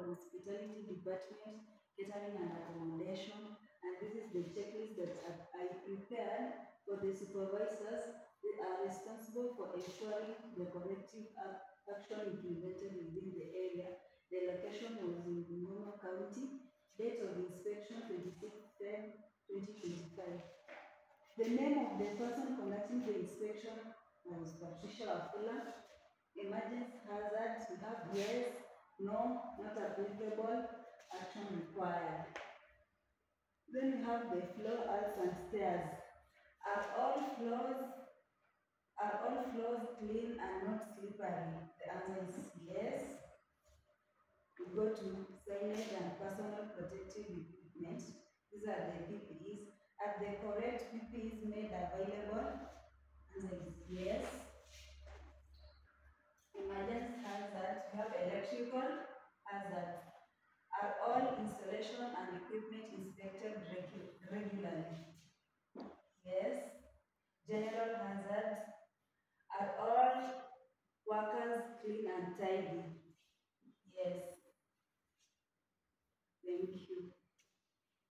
hospitality department, catering and accommodation. And this is the checklist that I prepared for the supervisors. They are responsible for ensuring the corrective action implemented within the area. The location was in Bungoma County. Date of inspection 26 Feb 2025. The name of the person conducting the inspection was Patricia Afula. Emergency hazards, we have yes, no, not applicable, action required. Then we have the floor, aisles and stairs. Are all floors clean and not slippery? The answer is yes. We go to signage and personal protective equipment. These are the PPEs. Are the correct PPEs made available? Answer is yes. Emergency hazards, we have electrical hazards. Are all installation and equipment inspected regularly? Yes. General hazards, are all workers clean and tidy?